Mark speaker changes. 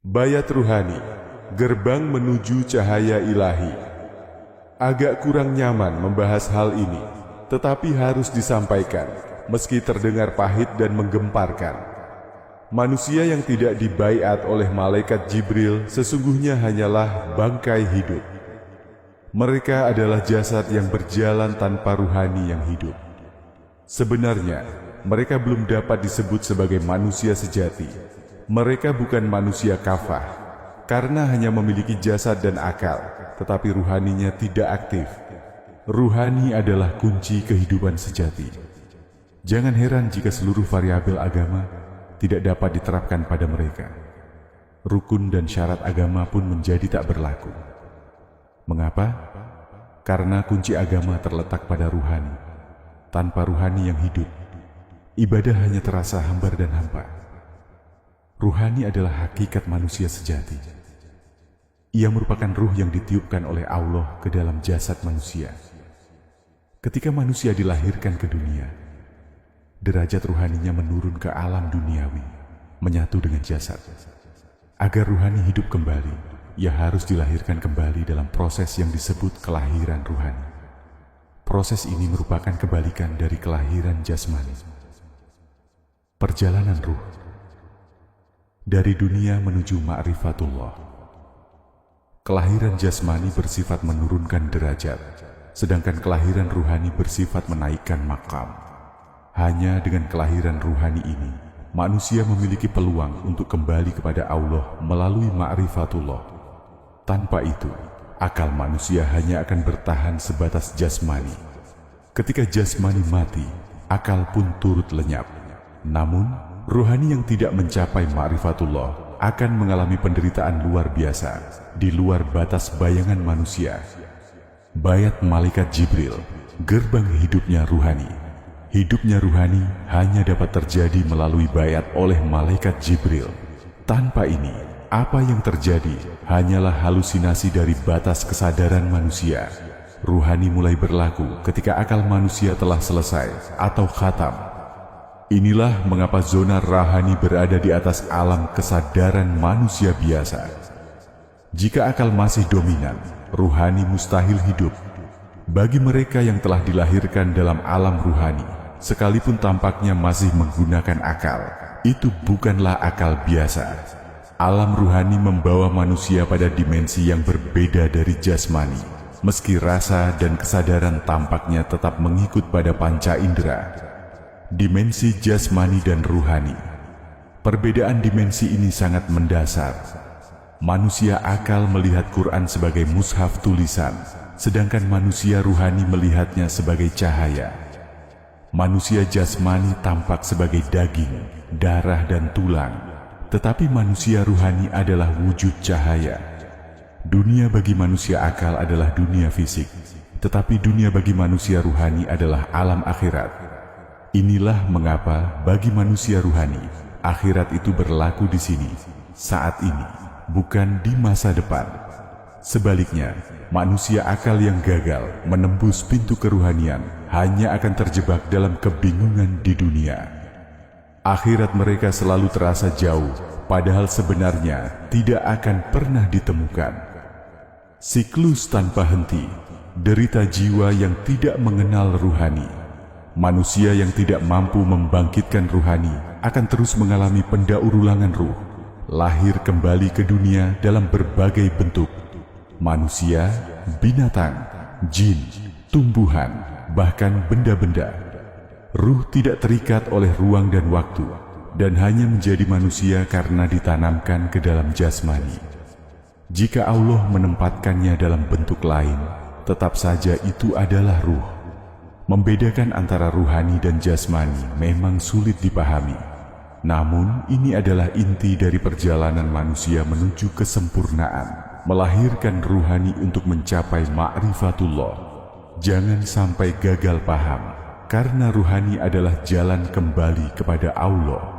Speaker 1: Bayat Ruhani, gerbang menuju cahaya ilahi. Agak kurang nyaman membahas hal ini, tetapi harus disampaikan, meski terdengar pahit dan menggemparkan. Manusia yang tidak dibaiat oleh malaikat Jibril sesungguhnya hanyalah bangkai hidup. Mereka adalah jasad yang berjalan tanpa ruhani yang hidup. Sebenarnya, mereka belum dapat disebut sebagai manusia sejati. Mereka bukan manusia kafah, karena hanya memiliki jasad dan akal, tetapi ruhaninya tidak aktif. Ruhani adalah kunci kehidupan sejati. Jangan heran jika seluruh variabel agama tidak dapat diterapkan pada mereka. Rukun dan syarat agama pun menjadi tak berlaku. Mengapa? Karena kunci agama terletak pada ruhani. Tanpa ruhani yang hidup, ibadah hanya terasa hambar dan hampa. Ruhani adalah hakikat manusia sejati. Ia merupakan ruh yang ditiupkan oleh Allah ke dalam jasad manusia. Ketika manusia dilahirkan ke dunia, derajat ruhaninya menurun ke alam duniawi, menyatu dengan jasad. Agar ruhani hidup kembali, ia harus dilahirkan kembali dalam proses yang disebut kelahiran ruhani. Proses ini merupakan kebalikan dari kelahiran jasmani. Perjalanan ruh dari dunia menuju ma'rifatullah. Kelahiran jasmani bersifat menurunkan derajat, sedangkan kelahiran ruhani bersifat menaikkan makam. Hanya dengan kelahiran ruhani ini, manusia memiliki peluang untuk kembali kepada Allah melalui ma'rifatullah. Tanpa itu, akal manusia hanya akan bertahan sebatas jasmani. Ketika jasmani mati, akal pun turut lenyap. Namun, ruhani yang tidak mencapai ma'rifatullah akan mengalami penderitaan luar biasa, di luar batas bayangan manusia. Bayat malaikat Jibril, gerbang hidupnya ruhani. Hidupnya ruhani hanya dapat terjadi melalui bayat oleh malaikat Jibril. Tanpa ini, apa yang terjadi hanyalah halusinasi dari batas kesadaran manusia. Ruhani mulai berlaku ketika akal manusia telah selesai atau khatam. Inilah mengapa zona rohani berada di atas alam kesadaran manusia biasa. Jika akal masih dominan, ruhani mustahil hidup. Bagi mereka yang telah dilahirkan dalam alam ruhani, sekalipun tampaknya masih menggunakan akal, itu bukanlah akal biasa. Alam ruhani membawa manusia pada dimensi yang berbeda dari jasmani, meski rasa dan kesadaran tampaknya tetap mengikut pada panca indera. Dimensi jasmani dan ruhani. Perbedaan dimensi ini sangat mendasar. Manusia akal melihat Quran sebagai mushaf tulisan, sedangkan manusia ruhani melihatnya sebagai cahaya. Manusia jasmani tampak sebagai daging, darah dan tulang, tetapi manusia ruhani adalah wujud cahaya. Dunia bagi manusia akal adalah dunia fisik, tetapi dunia bagi manusia ruhani adalah alam akhirat. Inilah mengapa bagi manusia ruhani, akhirat itu berlaku di sini, saat ini, bukan di masa depan. Sebaliknya, manusia akal yang gagal menembus pintu keruhanian hanya akan terjebak dalam kebingungan di dunia. Akhirat mereka selalu terasa jauh, padahal sebenarnya tidak akan pernah ditemukan. Siklus tanpa henti, derita jiwa yang tidak mengenal ruhani. Manusia yang tidak mampu membangkitkan ruhani akan terus mengalami pendaurulangan ruh, lahir kembali ke dunia dalam berbagai bentuk. Manusia, binatang, jin, tumbuhan, bahkan benda-benda. Ruh tidak terikat oleh ruang dan waktu, dan hanya menjadi manusia karena ditanamkan ke dalam jasmani. Jika Allah menempatkannya dalam bentuk lain, tetap saja itu adalah ruh. Membedakan antara ruhani dan jasmani memang sulit dipahami. Namun, ini adalah inti dari perjalanan manusia menuju kesempurnaan, melahirkan ruhani untuk mencapai ma'rifatullah. Jangan sampai gagal paham, karena ruhani adalah jalan kembali kepada Allah.